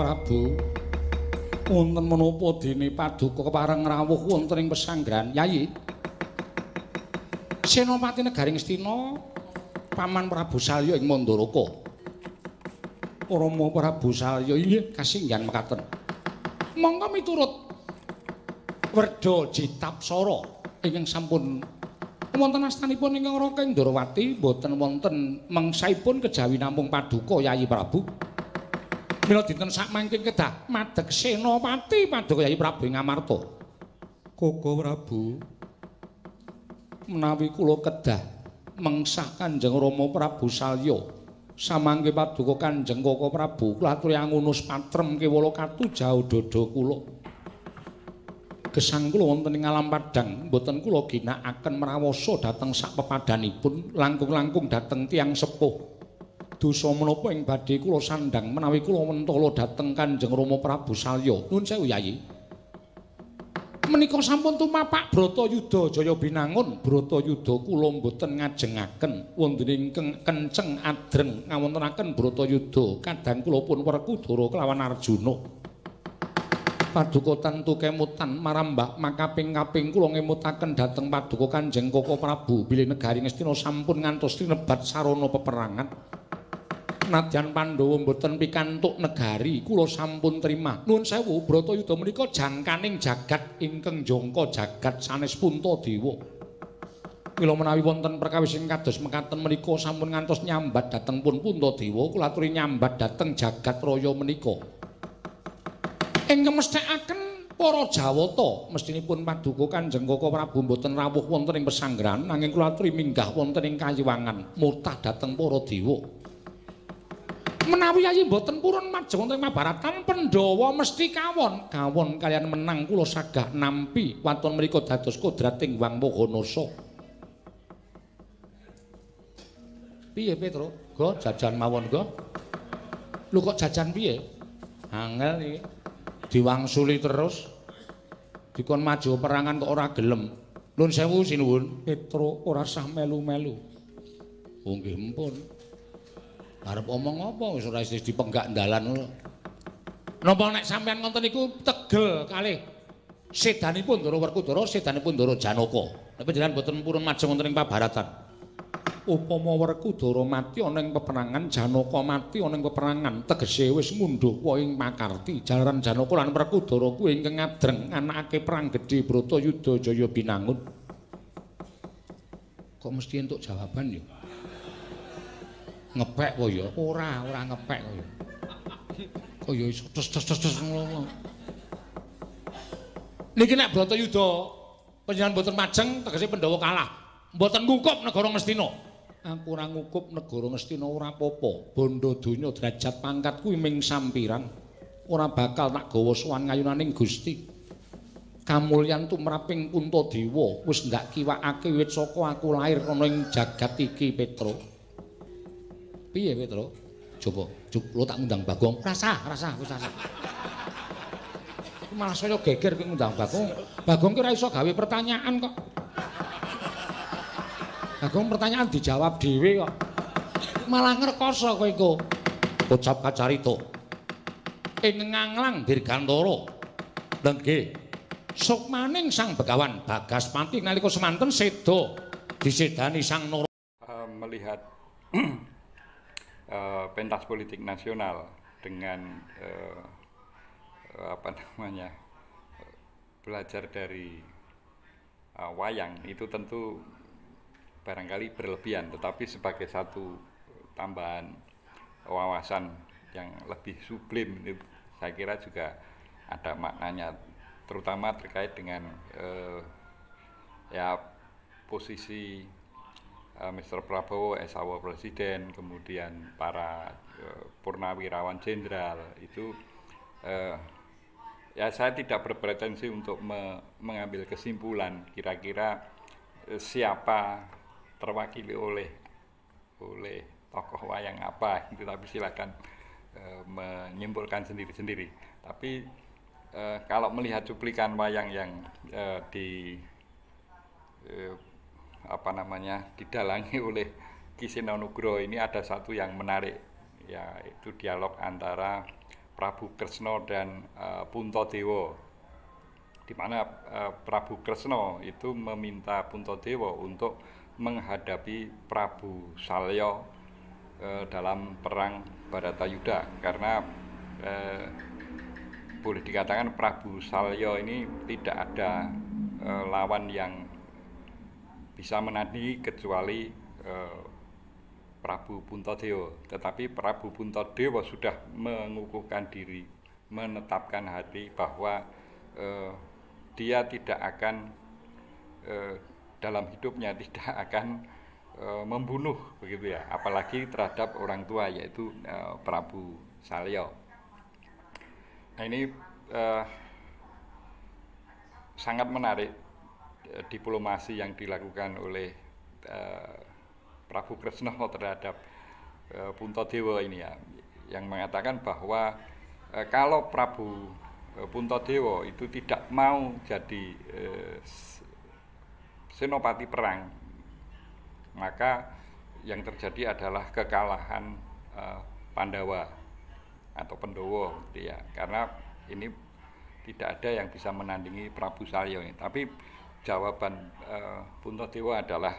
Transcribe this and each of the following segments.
Prabu, wonten menapa dene paduka kepareng rawuh wonten ing pesanggrahan Yayi? Senopati Negaring Astina Paman Prabu Salya ing Mandaraka. Rama Prabu Salya inggih kasinggihan mekaten. Monggo miturut Werda Jitapsara ingkang sampun wonten astanipun ingkang Raka Indrawati boten wonten mengsaipun kejawi namung paduka Yayi Prabu. Mila dinten sakmangke kedah madeg Senopati paduka Yayi Prabu ing Ngamarta. Koko Prabu, menawi kula kedah mengsah Kanjeng Rama Prabu Salya samangke paduka Kanjeng Koko Prabu kula aturi angunus patrem kewala katujaha dada kula. Gesang kula wonten ing alam padhang mboten kula ginakaken mrawasa dhateng sak pepadhanipun langkung-langkung dhateng tiyang sepuh. Dosa menapa ing badhe kula sandhang menawi kula mentala dhateng Kanjeng Rama Prabu Salya. Nuwun sewu Yayi. Menika sampun tumapak Bratayuda Jaya Binangun. Bratayuda kula mboten ngajengaken wonten ingkang kenceng adreng ngawontenaken Bratayuda kadang kula pun Werkudara kelawan Arjuna. Paduka tantu kemutan marambah makaping-kaping kula ngemutaken dhateng paduka Kanjeng Koko Prabu bilih Negaring Astina sampun ngantos tinebat sarana peperangan. Nadyan Pandhawa mboten pikantuk negari kula sampun trimah. Nuwun sewu Bratayuda menika jangkaning jagat ingkang jangka jagat sanes Puntadewa. Mila menawi wonten perkawis ing kados mekaten menika sampun ngantos nyambat dhateng pun Puntadewa kula aturi nyambat dhateng jagat raya menika. Ingkang mesthekaken para Jawata mestinipun paduka Kanjeng Koko Prabu mboten rawuh wonten ing pesanggrahan nanging kula aturi minggah wonten ing Kayiwangan murtah dhateng para dewa. Menawi Yayi mboten purun majeng wonten ing Mahabharatan Pandhawa mesti kawon kaliyan menang kula sagah nampi waton mriku dados kodrating Wang Mohanasa. Piye Petro? Go jajan mawon go. Lho kok jajan piye? Angel iki. Diwangsuli terus dikon maju perangan kok ora gelem. Nuwun sewu sinuwun. Petro ora sah melu-melu. Oh nggih mpun. Arep omong apa wis ora isih dipenggak dalan ngono. Napa nek sampean ngoten niku tegel kalih sedanipun Ndara Werkudara, sedanipun Ndara Janaka. Nek panjenengan boten purun majeng wonten ing pabaratan. Upama Werkudara mati ana ing peperangan, Janaka mati ana ing peperangan, tegese wis mundhapa ing pakarti. Jalaran Janaka lan Werkudara kuwi ingkang ngadreng anakake perang gedhe Bratayuda Jaya Binangun. Kok mesti entuk jawaban ya? Ngepek kok ya? Ora ngepek kok ya. Kok ya iso tes ngono. Niki nek Bratayuda panjenengan boten majeng tegese Pandhawa kalah. Mboten ngukup negara Ngastina. Aku ora ngukup negara Ngastina ora apa-apa. Bondo donya derajat pangkat kuwi ming sampiran. Ora bakal tak gawa sowan ngayunaning Gusti. Kamulyan tumraping Puntadewa wis ndak kiwakake wit saka aku lair ana ing jagat iki Petro. Piye Petro? Coba lo tak ngundang Bagong. Rasa wis rasa. Malah saya geger kowe ngundang Bagong. Bagong ki ora iso gawe pertanyaan kok. Bagong pertanyaan dijawab dhewe kok. Malah ngrekoso kowe iku. Ucap kacarita. Ing nganglang dirgantara. Lenggih. Sukmaning Sang Begawan Bagaspati nalika semanten seda disedani Sang Nara. Melihat pentas politik nasional dengan belajar dari wayang itu tentu barangkali berlebihan, tetapi sebagai satu tambahan wawasan yang lebih sublim itu saya kira juga ada maknanya, terutama terkait dengan posisi Mr. Prabowo as our Presiden, kemudian para purnawirawan jenderal itu saya tidak berpretensi untuk mengambil kesimpulan kira-kira siapa terwakili oleh tokoh wayang apa itu, tapi silakan menyimpulkan sendiri-sendiri. Tapi kalau melihat cuplikan wayang yang didalangi oleh Ki Sena Nugroho ini, ada satu yang menarik, yaitu dialog antara Prabu Kresna dan Puntadewa, di mana Prabu Kresna itu meminta Puntadewa untuk menghadapi Prabu Salya dalam perang Baratayuda, karena boleh dikatakan Prabu Salya ini tidak ada lawan yang bisa menandingi kecuali Prabu Puntadewa. Tetapi Prabu Puntadewa sudah mengukuhkan diri, menetapkan hati bahwa dia tidak akan dalam hidupnya tidak akan membunuh, begitu ya, apalagi terhadap orang tua, yaitu Prabu Salya. Nah, ini sangat menarik diplomasi yang dilakukan oleh Prabu Kresna terhadap Puntadewa ini ya, yang mengatakan bahwa kalau Prabu Puntadewa itu tidak mau jadi senopati perang, maka yang terjadi adalah kekalahan Pandawa atau Pendowo, gitu ya, karena ini tidak ada yang bisa menandingi Prabu Salya ini. Tapi jawaban Puntadewa adalah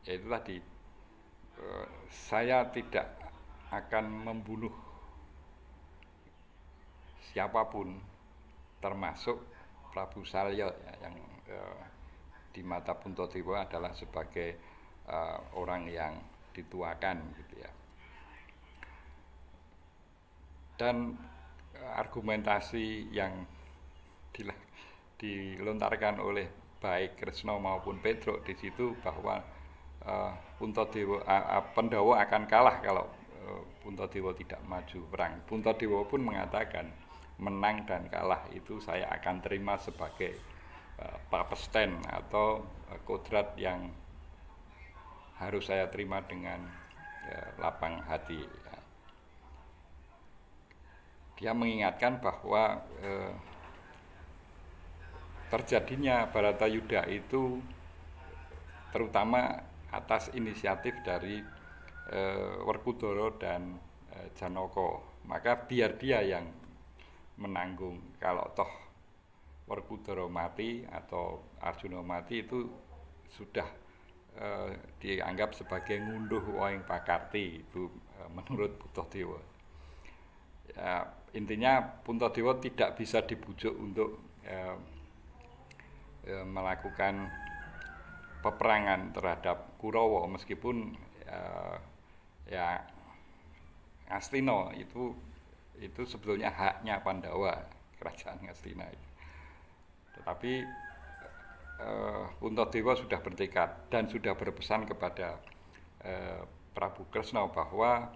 yaitu tadi, saya tidak akan membunuh siapapun, termasuk Prabu Salya ya, yang di mata Puntadewa adalah sebagai orang yang dituakan, gitu ya. Dan argumentasi yang dilontarkan oleh baik Kresna maupun Petruk di situ bahwa Puntadewa, Pandhawa akan kalah kalau Puntadewa tidak maju perang. Puntadewa pun mengatakan, menang dan kalah itu saya akan terima sebagai papesten atau kodrat yang harus saya terima dengan lapang hati. Dia mengingatkan bahwa terjadinya Baratayuda itu terutama atas inisiatif dari Werkudara dan Janaka. Maka biar dia yang menanggung. Kalau toh Werkudara mati atau Arjuna mati, itu sudah dianggap sebagai ngunduh waing pakarti, itu menurut Puntadewa. Ya, intinya Puntadewa tidak bisa dibujuk untuk melakukan peperangan terhadap Kurawa, meskipun ya Ngastina itu sebetulnya haknya Pandawa, kerajaan Ngastina itu. Tetapi Puntadewa sudah bertekad dan sudah berpesan kepada Prabu Kresna bahwa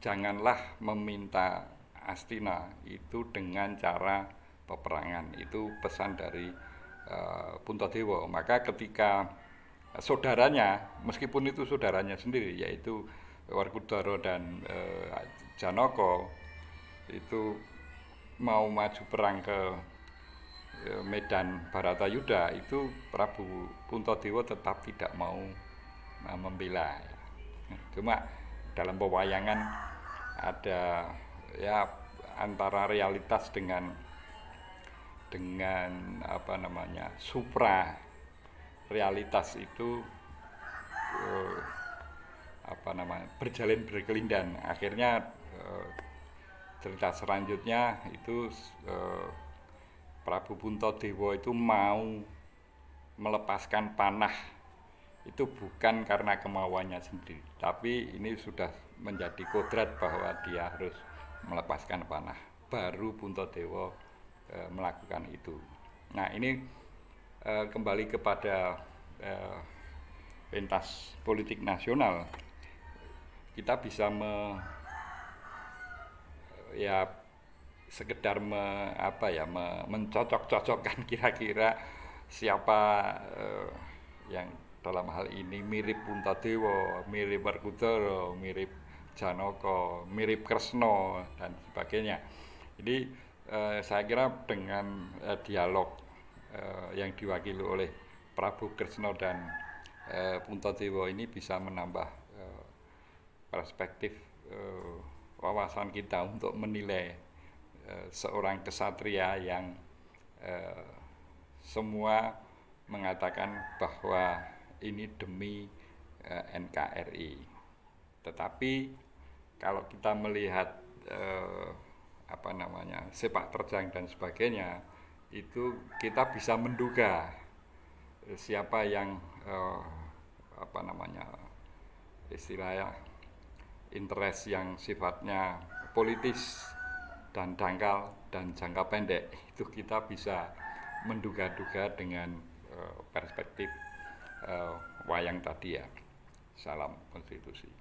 janganlah meminta Astina itu dengan cara peperangan. Itu pesan dari Puntadewa. Maka ketika saudaranya, meskipun itu saudaranya sendiri, yaitu Werkudara dan Janaka, itu mau maju perang ke medan Baratayuda, itu Prabu Puntadewa tetap tidak mau membela. Cuma dalam pewayangan ada ya antara realitas dengan apa namanya supra realitas itu apa namanya berjalin berkelindan. Akhirnya cerita selanjutnya itu Prabu Puntadewa itu mau melepaskan panah itu bukan karena kemauannya sendiri, tapi ini sudah menjadi kodrat bahwa dia harus melepaskan panah. Baru Puntadewa melakukan itu. Nah, ini kembali kepada pentas politik nasional. Kita bisa sekedar mencocok-cocokkan kira-kira siapa yang dalam hal ini mirip Puntadewa, mirip Werkudara, mirip Janaka, mirip Kresna dan sebagainya. Jadi saya kira dengan dialog yang diwakili oleh Prabu Kresna dan Puntadewa ini bisa menambah perspektif wawasan kita untuk menilai seorang kesatria yang semua mengatakan bahwa ini demi NKRI. Tetapi kalau kita melihat sepak terjang dan sebagainya, itu kita bisa menduga siapa yang istilahnya interest yang sifatnya politis dan dangkal dan jangka pendek, itu kita bisa menduga-duga dengan perspektif wayang tadi ya. Salam konstitusi.